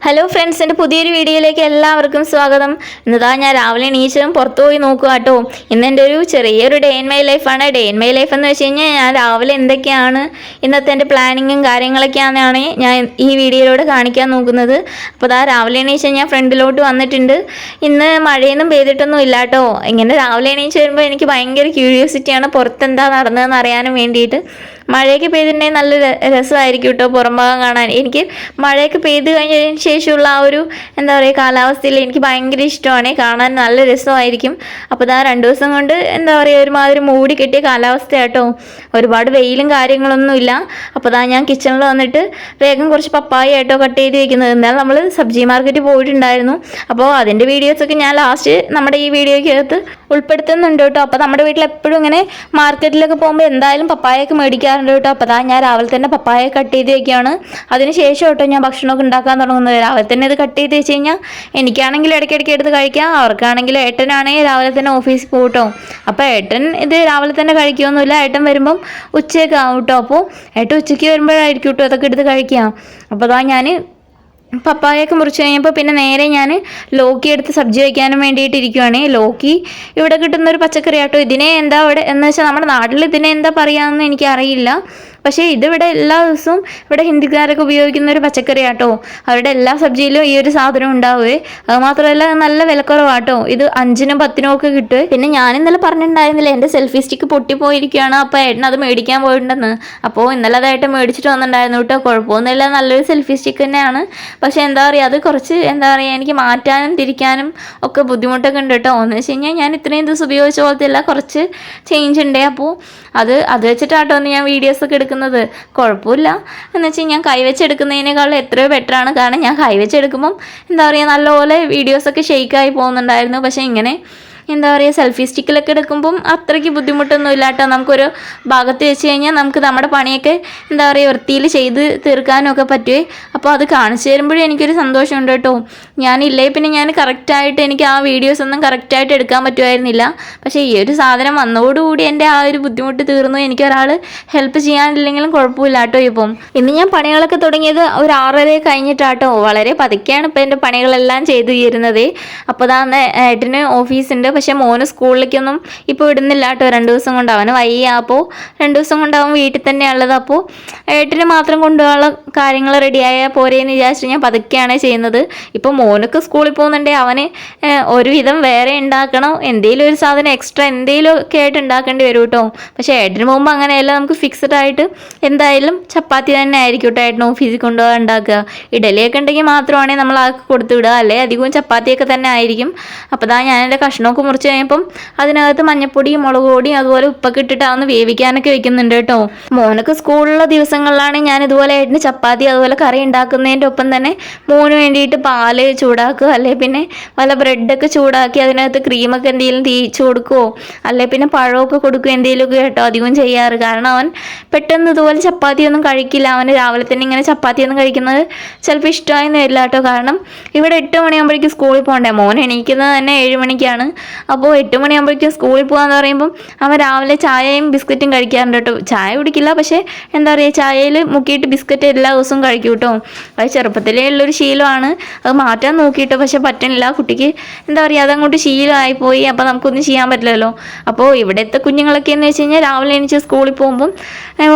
Hello friends, എൻ്റെ പുതിയൊരു വീഡിയോയിലേക്ക് എല്ലാവർക്കും സ്വാഗതം. ഇന്നതാ ഞാൻ രാവിലെ എണീച്ചും പുറത്തു പോയി നോക്കുക കേട്ടോ. ഇന്ന് എൻ്റെ ഒരു ചെറിയൊരു ഡേ ഇൻ മൈ ലൈഫാണ്. ഡേ ഇൻ മൈ ലൈഫ് എന്ന് വെച്ച് കഴിഞ്ഞാൽ ഞാൻ രാവിലെ എന്തൊക്കെയാണ് ഇന്നത്തെ എൻ്റെ പ്ലാനിങ്ങും കാര്യങ്ങളൊക്കെയാണ് ഞാൻ ഈ വീഡിയോയിലൂടെ കാണിക്കാൻ നോക്കുന്നത്. അപ്പോൾ അതാ രാവിലെ എണീച്ച് ഞാൻ ഫ്രണ്ടിലോട്ട് വന്നിട്ടുണ്ട്. ഇന്ന് മഴയൊന്നും പെയ്തിട്ടൊന്നും ഇല്ല കേട്ടോ. ഇങ്ങനെ രാവിലെ എണീച്ച് വരുമ്പോൾ എനിക്ക് ഭയങ്കര ക്യൂരിയോസിറ്റിയാണ് പുറത്തെന്താ നടന്നതെന്ന് അറിയാനും വേണ്ടിയിട്ട്. മഴയൊക്കെ പെയ്തിട്ടുണ്ടെങ്കിൽ നല്ല രസമായിരിക്കും കേട്ടോ പുറം ഭാഗം കാണാൻ. എനിക്ക് മഴയൊക്കെ പെയ്ത് കഴിഞ്ഞതിന് ശേഷമുള്ള ആ ഒരു എന്താ പറയുക കാലാവസ്ഥയിൽ എനിക്ക് ഭയങ്കര ഇഷ്ടമാണ്, കാണാൻ നല്ല രസമായിരിക്കും. അപ്പോൾ ഇതാ 2 ദിവസം കൊണ്ട് എന്താ പറയുക ഒരുമാതിരി മൂടി കെട്ടിയ കാലാവസ്ഥ കേട്ടോ. ഒരുപാട് വെയിലും കാര്യങ്ങളൊന്നും ഇല്ല. അപ്പോൾ ഇതാ ഞാൻ കിച്ചണിൽ വന്നിട്ട് വേഗം കുറച്ച് പപ്പായ കേട്ടോ കട്ട് ചെയ്ത് വെക്കുന്നത്. എന്തായാലും നമ്മൾ സബ്ജി മാർക്കറ്റിൽ പോയിട്ടുണ്ടായിരുന്നു. അപ്പോൾ അതിൻ്റെ വീഡിയോസൊക്കെ ഞാൻ ലാസ്റ്റ് നമ്മുടെ ഈ വീഡിയോയ്ക്കകത്ത് ഉൾപ്പെടുത്തുന്നുണ്ട് കേട്ടോ. അപ്പോൾ നമ്മുടെ വീട്ടിൽ എപ്പോഴും ഇങ്ങനെ മാർക്കറ്റിലൊക്കെ പോകുമ്പോൾ എന്തായാലും പപ്പായൊക്കെ മേടിക്കാറുണ്ട് കേട്ടോ. അപ്പോൾ ഞാൻ രാവിലെ തന്നെ പപ്പായ കട്ട് ചെയ്ത് വെക്കുകയാണ്. അതിന് ശേഷം കേട്ടോ ഞാൻ ഭക്ഷണമൊക്കെ ഉണ്ടാക്കാൻ തുടങ്ങുന്നത്. രാവിലെ തന്നെ ഇത് കട്ട് ചെയ്ത് വെച്ച് കഴിഞ്ഞാൽ എനിക്കാണെങ്കിൽ ഇടയ്ക്കിടയ്ക്ക് എടുത്ത് കഴിക്കാം, അവർക്കാണെങ്കിൽ ഏട്ടനാണെങ്കിൽ രാവിലെ തന്നെ ഓഫീസിൽ പോകട്ടോ. അപ്പോൾ ഏട്ടൻ ഇത് രാവിലെ തന്നെ കഴിക്കുകയൊന്നുമില്ല, ഏട്ടൻ വരുമ്പം ഉച്ചയൊക്കെ ആവും കേട്ടോ. അപ്പോൾ ഏട്ടൻ ഉച്ചയ്ക്ക് വരുമ്പോഴായിരിക്കും കേട്ടോ അതൊക്കെ എടുത്ത് കഴിക്കാം. അപ്പോൾ ഞാൻ പപ്പായൊക്കെ മുറിച്ച് കഴിഞ്ഞപ്പോൾ പിന്നെ നേരെ ഞാൻ ലോക്കി എടുത്ത് സബ്ജി വയ്ക്കാനും വേണ്ടിയിട്ട് ഇരിക്കുവാണ്. ലോക്കി ഇവിടെ കിട്ടുന്നൊരു പച്ചക്കറി ആട്ടോ. ഇതിനെ എന്താ ഇവിടെ എന്ന് വെച്ചാൽ നമ്മുടെ നാട്ടിൽ ഇതിനെ എന്താ പറയാമെന്ന് എനിക്കറിയില്ല. പക്ഷേ ഇതിവിടെ എല്ലാ ദിവസവും ഇവിടെ ഹിന്ദിക്കാരൊക്കെ ഉപയോഗിക്കുന്ന ഒരു പച്ചക്കറി ആട്ടോ. അവരുടെ എല്ലാ സബ്ജിയിലും ഈ ഒരു സാധനം ഉണ്ടാവുകയെ. അത് മാത്രമല്ല നല്ല വിലക്കുറവാട്ടോ. ഇത് 5-നും 10-നും ഒക്കെ കിട്ടുമേ. പിന്നെ ഞാൻ ഇന്നലെ പറഞ്ഞിട്ടുണ്ടായിരുന്നില്ല എൻ്റെ സെൽഫി സ്റ്റിക്ക് പൊട്ടിപ്പോയിരിക്കുകയാണ്, അപ്പോൾ ഏട്ടൻ അത് മേടിക്കാൻ പോയിട്ടുണ്ടെന്ന്. അപ്പോൾ ഇന്നലെ അതായിട്ട് മേടിച്ചിട്ട് വന്നിട്ടുണ്ടായിരുന്നു കേട്ടോ. കുഴപ്പമൊന്നുമില്ല, നല്ലൊരു സെൽഫി സ്റ്റിക്ക് തന്നെയാണ്. പക്ഷേ എന്താ പറയുക അത് കുറച്ച് എന്താ പറയുക എനിക്ക് മാറ്റാനും തിരിക്കാനും ഒക്കെ ബുദ്ധിമുട്ടൊക്കെ ഉണ്ട് കേട്ടോ. എന്ന് വെച്ച് കഴിഞ്ഞാൽ ഞാൻ ഇത്രയും ദിവസം ഉപയോഗിച്ച പോലത്തെ അല്ല, കുറച്ച് ചേഞ്ച് ഉണ്ട്. അപ്പോൾ അത് വെച്ചിട്ടാട്ടോ ഒന്ന് ഞാൻ വീഡിയോസൊക്കെ എടുക്കുന്നത്. കുഴപ്പമില്ല എന്ന് വെച്ചാൽ ഞാൻ കൈവച്ചെടുക്കുന്നതിനേക്കാളും എത്രയോ ബെറ്ററാണ്. കാരണം ഞാൻ കൈവച്ചെടുക്കുമ്പം എന്താ പറയുക നല്ലപോലെ വീഡിയോസൊക്കെ ഷെയ്ക്കായി പോകുന്നുണ്ടായിരുന്നു. പക്ഷേ ഇങ്ങനെ എന്താ പറയുക സെൽഫി സ്റ്റിക്കിലൊക്കെ എടുക്കുമ്പം അത്രയ്ക്ക് ബുദ്ധിമുട്ടൊന്നും ഇല്ല കേട്ടോ. നമുക്കൊരു ഭാഗത്ത് വെച്ച് കഴിഞ്ഞാൽ നമുക്ക് നമ്മുടെ പണിയൊക്കെ എന്താ പറയുക വൃത്തിയിൽ ചെയ്ത് തീർക്കാനൊക്കെ പറ്റുമേ. അപ്പോൾ അത് കാണിച്ചു തരുമ്പോഴും എനിക്കൊരു സന്തോഷമുണ്ട് കേട്ടോ. ഞാനില്ലേ പിന്നെ ഞാൻ കറക്റ്റായിട്ട് എനിക്ക് ആ വീഡിയോസ് ഒന്നും കറക്റ്റായിട്ട് എടുക്കാൻ പറ്റുമായിരുന്നില്ല. പക്ഷേ ഈ ഒരു സാധനം വന്നതോടുകൂടി എൻ്റെ ആ ഒരു ബുദ്ധിമുട്ട് തീർന്നു. എനിക്കൊരാൾ ഹെൽപ്പ് ചെയ്യാനില്ലെങ്കിലും കുഴപ്പമില്ല കേട്ടോ. ഇപ്പം ഇന്ന് ഞാൻ പണികളൊക്കെ തുടങ്ങിയത് ഒരു 6:30 കഴിഞ്ഞിട്ടാട്ടോ. വളരെ പതുക്കെയാണ് ഇപ്പോൾ എൻ്റെ പണികളെല്ലാം ചെയ്ത് തീരുന്നത്. അപ്പോൾ അതാ ഏട്ടന് ഓഫീസുണ്ട്, പക്ഷേ മോന് സ്കൂളിലേക്കൊന്നും ഇപ്പോൾ വിടുന്നില്ല കേട്ടോ. 2 ദിവസം കൊണ്ട് അവന് വയ്യ. അപ്പോൾ 2 ദിവസം കൊണ്ട് അവൻ വീട്ടിൽ തന്നെയുള്ളത്. അപ്പോൾ ഏട്ടന് മാത്രം കൊണ്ടുപോകാനുള്ള കാര്യങ്ങൾ റെഡിയായാൽ പോരേന്ന് വിചാരിച്ചിട്ട് ഞാൻ പതുക്കെയാണ് ചെയ്യുന്നത്. ഇപ്പോൾ മോനൊക്കെ സ്കൂളിൽ പോകുന്നുണ്ട്, അവന് ഒരുവിധം വേറെ ഉണ്ടാക്കണം, എന്തെങ്കിലും ഒരു സാധനം എക്സ്ട്രാ എന്തെങ്കിലും ഒക്കെ ആയിട്ട് ഉണ്ടാക്കേണ്ടി വരും കേട്ടോ. പക്ഷേ ഏട്ടന് പോകുമ്പോൾ അങ്ങനെയല്ല, നമുക്ക് ഫിക്സഡ് ആയിട്ട് എന്തായാലും ചപ്പാത്തി തന്നെ ആയിരിക്കും കേട്ടോ ഏട്ടന് ഓഫീസിൽ കൊണ്ടുപോകാൻ ഉണ്ടാക്കുക. ഇഡലിയൊക്കെ ഉണ്ടെങ്കിൽ മാത്രമാണെങ്കിൽ നമ്മൾ ആൾക്ക് കൊടുത്തു വിടുക, അല്ലേ അധികവും ചപ്പാത്തിയൊക്കെ തന്നെ ആയിരിക്കും. അപ്പോൾ ഞാൻ എൻ്റെ കഷ്ണമൊക്കെ മുറിച്ച് കഴിഞ്ഞപ്പം അതിനകത്ത് മഞ്ഞപ്പൊടിയും മുളക് പൊടിയും അതുപോലെ ഉപ്പൊക്കെ ഇട്ടിട്ട് അതൊന്ന് വേവിക്കാനൊക്കെ വെക്കുന്നുണ്ട് കേട്ടോ. മോനൊക്കെ സ്കൂളിലുള്ള ദിവസങ്ങളിലാണ് ഞാൻ ഇതുപോലെ ഏട്ടന് ചപ്പാത്തി അതുപോലെ കറി ഉണ്ടാക്കുന്നതിൻ്റെ ഒപ്പം തന്നെ മോന് വേണ്ടിയിട്ട് പാല് ചൂടാക്കുക, അല്ലെ പിന്നെ വല്ല ബ്രെഡൊക്കെ ചൂടാക്കി അതിനകത്ത് ക്രീമൊക്കെ എന്തെങ്കിലും തേച്ച് കൊടുക്കുമോ, അല്ലെ പിന്നെ പഴമൊക്കെ കൊടുക്കുകയോ എന്തെങ്കിലുമൊക്കെ കേട്ടോ അധികം ചെയ്യാറ്. കാരണം അവൻ പെട്ടെന്ന് ഇതുപോലെ ചപ്പാത്തിയൊന്നും കഴിക്കില്ല. അവന് രാവിലെ തന്നെ ഇങ്ങനെ ചപ്പാത്തിയൊന്നും കഴിക്കുന്നത് ചിലപ്പോൾ ഇഷ്ടമായെന്ന് വരില്ല കേട്ടോ. കാരണം ഇവിടെ 8 മണിയാകുമ്പോഴേക്കും സ്കൂളിൽ പോകണ്ടേ. മോൻ എണീക്കുന്നത് തന്നെ 7 മണിക്കാണ്. അപ്പോൾ 8 മണിയാകുമ്പോഴേക്കും സ്കൂളിൽ പോകാമെന്ന് പറയുമ്പം അവൻ രാവിലെ ചായയും ബിസ്ക്കറ്റും കഴിക്കാറുണ്ട് കേട്ടോ. ചായ കുടിക്കില്ല, പക്ഷേ എന്താ പറയുക ചായയിൽ മുക്കിയിട്ട് ബിസ്ക്കറ്റ് എല്ലാ ദിവസവും കഴിക്കും കേട്ടോ. അത് ചെറുപ്പത്തിലേ ഉള്ളൊരു ശീലമാണ്. അത് മാറ്റാൻ നോക്കിയിട്ടോ, പക്ഷേ പറ്റുന്നില്ല. കുട്ടിക്ക് എന്താ പറയുക അതങ്ങോട്ട് ശീലമായിപ്പോയി. അപ്പോൾ നമുക്കൊന്നും ചെയ്യാൻ പറ്റില്ലല്ലോ. അപ്പോൾ ഇവിടുത്തെ കുഞ്ഞുങ്ങളൊക്കെ എന്ന് വെച്ച് കഴിഞ്ഞാൽ രാവിലെ എണീച്ച് സ്കൂളിൽ പോകുമ്പം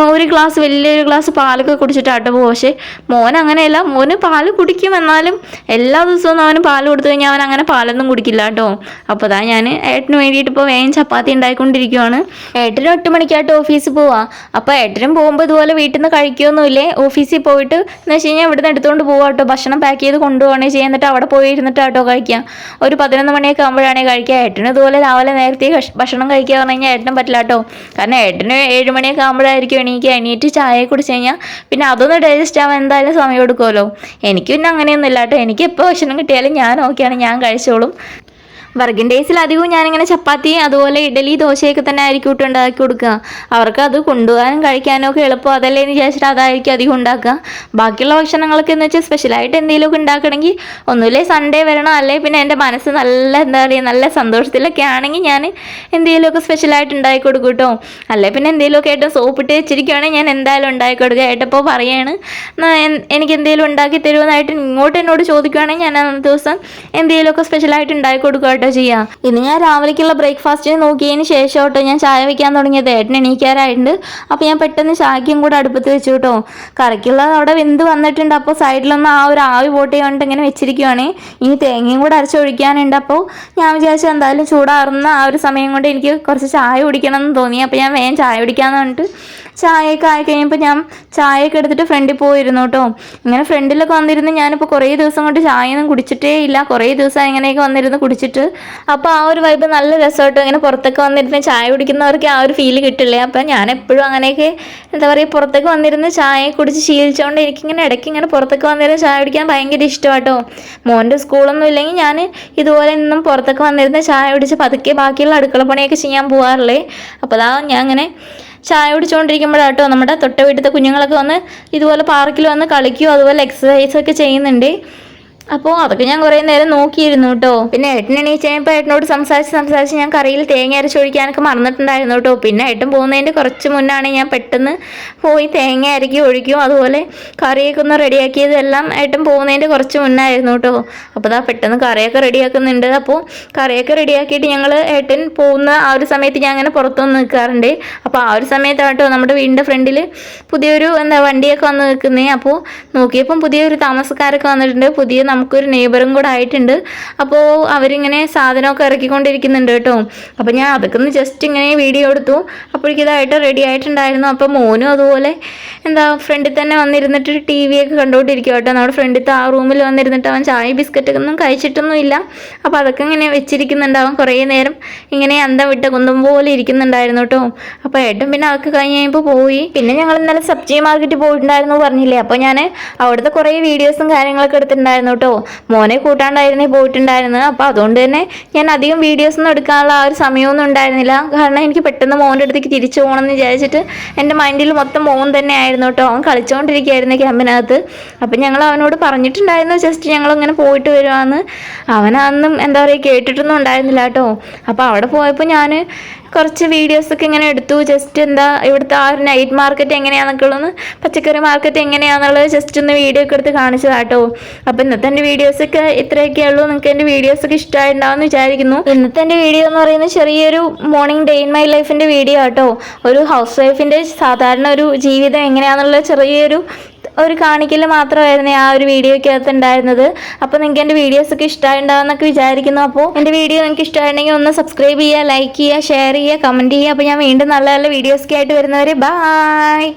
വലിയൊരു ഗ്ലാസ് പാലൊക്കെ കുടിച്ചിട്ടാട്ടോ പോകും. പക്ഷേ മോൻ അങ്ങനെയല്ല, മോന് പാല് കുടിക്കും, എന്നാലും എല്ലാ ദിവസവും അവന് പാല് കൊടുത്തു കഴിഞ്ഞാൽ അവൻ അങ്ങനെ പാലൊന്നും കുടിക്കില്ല കേട്ടോ. അപ്പോൾ ഞാൻ ഏട്ടന് വേണ്ടിയിട്ട് ഇപ്പോൾ വേഗം ചപ്പാത്തി ഉണ്ടായിക്കൊണ്ടിരിക്കുകയാണ്. ഏട്ടന് 8 മണിക്കായിട്ട് ഓഫീസിൽ പോവാം. അപ്പോൾ ഏട്ടനും പോകുമ്പോൾ ഇതുപോലെ വീട്ടിൽ നിന്ന് കഴിക്കുകയൊന്നുമില്ലേ, ഓഫീസിൽ പോയിട്ട് എന്ന് വെച്ച് കഴിഞ്ഞാൽ ഇവിടുന്ന് എടുത്തുകൊണ്ട് പോകാം കേട്ടോ. ഭക്ഷണം പാക്ക് ചെയ്ത് കൊണ്ടുപോകണേ ചെയ്യുക, എന്നിട്ട് അവിടെ പോയി ഇരുന്നിട്ടാട്ടോ കഴിക്കാം. ഒരു 11 മണിയൊക്കെ ആകുമ്പോഴാണെങ്കിൽ കഴിക്കുക. ഏട്ടന് ഇതുപോലെ രാവിലെ നേരത്തെ ഭക്ഷണം കഴിക്കുക പറഞ്ഞു കഴിഞ്ഞാൽ ഏട്ടനും പറ്റില്ല കേട്ടോ. കാരണം ഏട്ടന് 7 മണിയൊക്കെ ആകുമ്പോഴായിരിക്കും എണീറ്റ് ചായ കുടിച്ച് കഴിഞ്ഞാൽ പിന്നെ അതൊന്ന് ഡൈജസ്റ്റ് ആവാൻ എന്തായാലും സമയം എടുക്കുമല്ലോ. എനിക്ക് പിന്നെ അങ്ങനെയൊന്നും ഇല്ല കേട്ടോ. എനിക്ക് എപ്പോൾ ഭക്ഷണം കിട്ടിയാലും ഞാൻ ഓക്കെയാണ്, ഞാൻ കഴിച്ചോളും. വർക്കിംഗ് ഡേയ്സിൽ അധികവും ഞാനിങ്ങനെ ചപ്പാത്തി അതുപോലെ ഇഡലി ദോശയൊക്കെ തന്നെ ആയിരിക്കും ഇട്ട് ഉണ്ടാക്കി കൊടുക്കുക. അവർക്ക് അത് കൊണ്ടുപോകാനും കഴിക്കാനും ഒക്കെ എളുപ്പം അതല്ലേ എന്ന് വിചാരിച്ചിട്ട് അതായിരിക്കും അധികം ഉണ്ടാക്കുക. ബാക്കിയുള്ള ഭക്ഷണങ്ങളൊക്കെ എന്ന് വെച്ചാൽ സ്പെഷ്യലായിട്ട് എന്തെങ്കിലുമൊക്കെ ഉണ്ടാക്കണമെങ്കിൽ ഒന്നുമില്ലേ സൺഡേ വരണം, അല്ലെങ്കിൽ പിന്നെ എൻ്റെ മനസ്സ് നല്ല എന്താ പറയുക നല്ല സന്തോഷത്തിലൊക്കെ ആണെങ്കിൽ ഞാൻ എന്തെങ്കിലുമൊക്കെ സ്പെഷ്യലായിട്ട് ഉണ്ടാക്കി കൊടുക്കും കേട്ടോ. അല്ലെ പിന്നെ എന്തെങ്കിലുമൊക്കെ ആയിട്ട് സോപ്പിട്ട് വെച്ചിരിക്കുകയാണെങ്കിൽ ഞാൻ എന്തായാലും ഉണ്ടാക്കി കൊടുക്കുക. ഏട്ടപ്പോൾ പറയാണ് എനിക്ക് എന്തെങ്കിലും ഉണ്ടാക്കി തരുമെന്നായിട്ട് ഇങ്ങോട്ട് എന്നോട് ചോദിക്കുകയാണെങ്കിൽ ഞാൻ അന്നത്തെ ദിവസം എന്തെങ്കിലുമൊക്കെ സ്പെഷ്യലായിട്ട് ഉണ്ടാക്കി കൊടുക്കുക കേട്ടോ ചെയ്യാം. ഇന്ന് ഞാൻ രാവിലേക്കുള്ള ബ്രേക്ക്ഫാസ്റ്റ് നോക്കിയതിന് ശേഷം കേട്ടോ ഞാൻ ചായ വെക്കാൻ തുടങ്ങിയത്. ഏട്ടൻ എണീക്കാറായിട്ടുണ്ട്. അപ്പോൾ ഞാൻ പെട്ടെന്ന് ചായക്കും കൂടെ അടുപ്പത്ത് വെച്ചു കേട്ടോ. കറിക്കുള്ളത് അവിടെ വെന്ത് വന്നിട്ടുണ്ട്. അപ്പോൾ സൈഡിലൊന്ന് ആ ഒരു ആവി പോട്ടി കൊണ്ട് ഇങ്ങനെ വെച്ചിരിക്കുവാണ്. ഇനി തേങ്ങയും കൂടെ അരച്ചൊഴിക്കാനുണ്ട്. അപ്പോൾ ഞാൻ വിചാരിച്ചു എന്തായാലും ചൂടാറുന്ന ആ ഒരു സമയം കൊണ്ട് എനിക്ക് കുറച്ച് ചായ കുടിക്കണം എന്ന് തോന്നി. അപ്പോൾ ഞാൻ വേഗം ചായ കുടിക്കാമെന്ന് പറഞ്ഞിട്ട് ചായയൊക്കെ ആയി കഴിഞ്ഞപ്പോൾ ഞാൻ ചായയൊക്കെ എടുത്തിട്ട് ഫ്രണ്ടിൽ പോയിരുന്നു കേട്ടോ. ഇങ്ങനെ ഫ്രണ്ടിലൊക്കെ വന്നിരുന്ന് ഞാനിപ്പോൾ കുറേ ദിവസം കൊണ്ട് ചായയൊന്നും കുടിച്ചിട്ടേ ഇല്ല. കുറേ ദിവസം ഇങ്ങനെയൊക്കെ വന്നിരുന്ന് കുടിച്ചിട്ട്. അപ്പോൾ ആ ഒരു വൈബ് നല്ല രസമായിട്ടോ. ഇങ്ങനെ പുറത്തൊക്കെ വന്നിരുന്ന് ചായ കുടിക്കുന്നവർക്ക് ആ ഒരു ഫീല് കിട്ടില്ലേ. അപ്പം ഞാൻ എപ്പോഴും അങ്ങനെയൊക്കെ എന്താ പറയുക പുറത്തൊക്കെ വന്നിരുന്ന് ചായ കുടിച്ച് ശീലിച്ചുകൊണ്ട് എനിക്കിങ്ങനെ ഇടയ്ക്ക് ഇങ്ങനെ പുറത്തൊക്കെ വന്നിരുന്ന് ചായ കുടിക്കാൻ ഭയങ്കര ഇഷ്ടമാട്ടോ. മോൻ്റെ സ്കൂളൊന്നും ഇല്ലെങ്കിൽ ഞാൻ ഇതുപോലെ ഇന്നും പുറത്തൊക്കെ വന്നിരുന്ന് ചായ കുടിച്ച് പതുക്കെ ബാക്കിയുള്ള അടുക്കള പണിയൊക്കെ ചെയ്യാൻ പോകാറില്ലേ. അപ്പോൾ അതാ ഞാൻ അങ്ങനെ ചായ കുടിച്ചുകൊണ്ടിരിക്കുമ്പോഴാട്ടോ നമ്മുടെ തൊട്ട വീട്ടിലത്തെ കുഞ്ഞുങ്ങളൊക്കെ വന്ന് ഇതുപോലെ പാർക്കിൽ വന്ന് കളിക്കുകയോ അതുപോലെ എക്സസൈസൊക്കെ ചെയ്യുന്നുണ്ട്. അപ്പോൾ അതൊക്കെ ഞാൻ കുറേ നേരം നോക്കിയിരുന്നു കേട്ടോ. പിന്നെ ഏട്ടൻ എണീച്ചപ്പോൾ ഏട്ടനോട് സംസാരിച്ച് ഞാൻ കറിയിൽ തേങ്ങ അരച്ചൊഴിക്കാനൊക്കെ മറന്നിട്ടുണ്ടായിരുന്നു കേട്ടോ. പിന്നെ ഏട്ടൻ പോകുന്നതിൻ്റെ കുറച്ച് മുന്നാണ് ഞാൻ പെട്ടെന്ന് പോയി തേങ്ങ അരക്കി ഒഴിക്കും അതുപോലെ കറിയൊക്കെ ഒന്ന് റെഡിയാക്കിയതെല്ലാം ഏട്ടൻ പോകുന്നതിൻ്റെ കുറച്ച് മുന്നായിരുന്നു കേട്ടോ. അപ്പോൾ അതാ പെട്ടെന്ന് കറിയൊക്കെ റെഡിയാക്കുന്നുണ്ട്. അപ്പോൾ കറിയൊക്കെ റെഡിയാക്കിയിട്ട് ഞങ്ങൾ ഏട്ടൻ പോകുന്ന ആ ഒരു സമയത്ത് ഞാൻ അങ്ങനെ പുറത്തൊന്ന് നിൽക്കാറുണ്ട്. അപ്പോൾ ആ ഒരു സമയത്താട്ടോ നമ്മുടെ വീടിൻ്റെ ഫ്രണ്ടിൽ പുതിയൊരു വണ്ടിയൊക്കെ വന്ന് നിൽക്കുന്നത്. അപ്പോൾ നോക്കിയപ്പം പുതിയൊരു താമസക്കാരൊക്കെ വന്നിട്ടുണ്ട്. പുതിയ നമുക്കൊരു നെയ്ബറും കൂടെ ആയിട്ടുണ്ട്. അപ്പോൾ അവരിങ്ങനെ സാധനമൊക്കെ ഇറക്കിക്കൊണ്ടിരിക്കുന്നുണ്ട് കേട്ടോ. അപ്പോൾ ഞാൻ അതൊക്കെ ഒന്ന് ജസ്റ്റ് ഇങ്ങനെ വീഡിയോ എടുത്തു. അപ്പോഴേക്കിതായിട്ട് റെഡി ആയിട്ടുണ്ടായിരുന്നു. അപ്പോൾ മോനും അതുപോലെ ഫ്രണ്ടിൽ തന്നെ വന്നിരുന്നിട്ട് ടി വി ഒക്കെ കണ്ടുകൊണ്ടിരിക്കും കേട്ടോ. നമ്മുടെ ഫ്രണ്ടിലത്തെ ആ റൂമിൽ വന്നിരുന്നിട്ട് അവൻ ചായ ബിസ്ക്കറ്റൊന്നും കഴിച്ചിട്ടൊന്നും ഇല്ല. അപ്പോൾ അതൊക്കെ ഇങ്ങനെ വെച്ചിരിക്കുന്നുണ്ടാവും. കുറേ നേരം ഇങ്ങനെ അന്തം വിട്ട കുന്തം പോലെ ഇരിക്കുന്നുണ്ടായിരുന്നു കേട്ടോ. അപ്പോൾ ഏട്ടൻ പിന്നെ അതൊക്കെ കഴിഞ്ഞ് കഴിയുമ്പോൾ പോയി. പിന്നെ ഞങ്ങൾ ഇന്നലെ സബ്ജി മാർക്കറ്റിൽ പോയിട്ടുണ്ടായിരുന്നു പറഞ്ഞില്ലേ. അപ്പോൾ ഞാൻ അവിടുത്തെ കുറേ വീഡിയോസും കാര്യങ്ങളൊക്കെ എടുത്തിട്ടുണ്ടായിരുന്നു കേട്ടോ. മോനെ കൂട്ടാണ്ടായിരുന്നേ പോയിട്ടുണ്ടായിരുന്നത്. അപ്പോൾ അതുകൊണ്ട് തന്നെ ഞാൻ അധികം വീഡിയോസൊന്നും എടുക്കാനുള്ള ആ ഒരു സമയമൊന്നും ഉണ്ടായിരുന്നില്ല. കാരണം എനിക്ക് പെട്ടെന്ന് മോൻ്റെ അടുത്തേക്ക് തിരിച്ചു പോകണമെന്ന് വിചാരിച്ചിട്ട് എൻ്റെ മൈൻഡിൽ മൊത്തം മോൻ തന്നെ ആയിരുന്നു കേട്ടോ. അവൻ കളിച്ചുകൊണ്ടിരിക്കുകയായിരുന്നു ക്യാമ്പിനകത്ത്. അപ്പം ഞങ്ങൾ അവനോട് പറഞ്ഞിട്ടുണ്ടായിരുന്നു ജസ്റ്റ് ഞങ്ങളിങ്ങനെ പോയിട്ട് വരുവാന്ന്. അവനൊന്നും എന്താ പറയുക കേട്ടിട്ടൊന്നും ഉണ്ടായിരുന്നില്ല കേട്ടോ. അപ്പോൾ അവിടെ പോയപ്പോൾ ഞാൻ കുറച്ച് വീഡിയോസൊക്കെ ഇങ്ങനെ എടുത്തു. ജസ്റ്റ് ഇവിടുത്തെ ആ ഒരു നൈറ്റ് മാർക്കറ്റ് എങ്ങനെയാണെന്നൊക്കെ ഉള്ളതെന്ന് പച്ചക്കറി മാർക്കറ്റ് എങ്ങനെയാണെന്നുള്ളത് ജസ്റ്റ് ഒന്ന് വീഡിയോ ഒക്കെ എടുത്ത് കാണിച്ചതാട്ടോ. അപ്പോൾ ഇന്നത്തെ എൻ്റെ വീഡിയോസൊക്കെ ഇത്രയൊക്കെ ഉള്ളൂ. നിങ്ങൾക്ക് എൻ്റെ വീഡിയോസൊക്കെ ഇഷ്ടമായിട്ടുണ്ടാവുമെന്ന് വിചാരിക്കുന്നു. ഇന്നത്തെ എൻ്റെ വീഡിയോ എന്ന് പറയുന്നത് ചെറിയൊരു മോർണിംഗ് ഡേ ഇൻ മൈ ലൈഫിൻ്റെ വീഡിയോ ആട്ടോ. ഒരു ഹൗസ് വൈഫിൻ്റെ സാധാരണ ഒരു ജീവിതം എങ്ങനെയാണെന്നുള്ള ചെറിയൊരു കാണിക്കൽ മാത്രമായിരുന്നു ആ ഒരു വീഡിയോയ്ക്കകത്ത് ഉണ്ടായിരുന്നത്. അപ്പോൾ നിങ്ങൾക്ക് എൻ്റെ വീഡിയോസൊക്കെ ഇഷ്ടമായിട്ടുണ്ടാവുമെന്നൊക്കെ വിചാരിക്കുന്നു. അപ്പോൾ എൻ്റെ വീഡിയോ നിങ്ങൾക്ക് ഇഷ്ടമായിട്ടുണ്ടെങ്കിൽ ഒന്ന് സബ്സ്ക്രൈബ് ചെയ്യുക, ലൈക്ക് ചെയ്യുക, ഷെയർ ചെയ്യുക, കമൻറ്റ് ചെയ്യുക. അപ്പോൾ ഞാൻ വീണ്ടും നല്ല നല്ല വീഡിയോസൊക്കെ ആയിട്ട് വരുന്നവരെ ബായ്.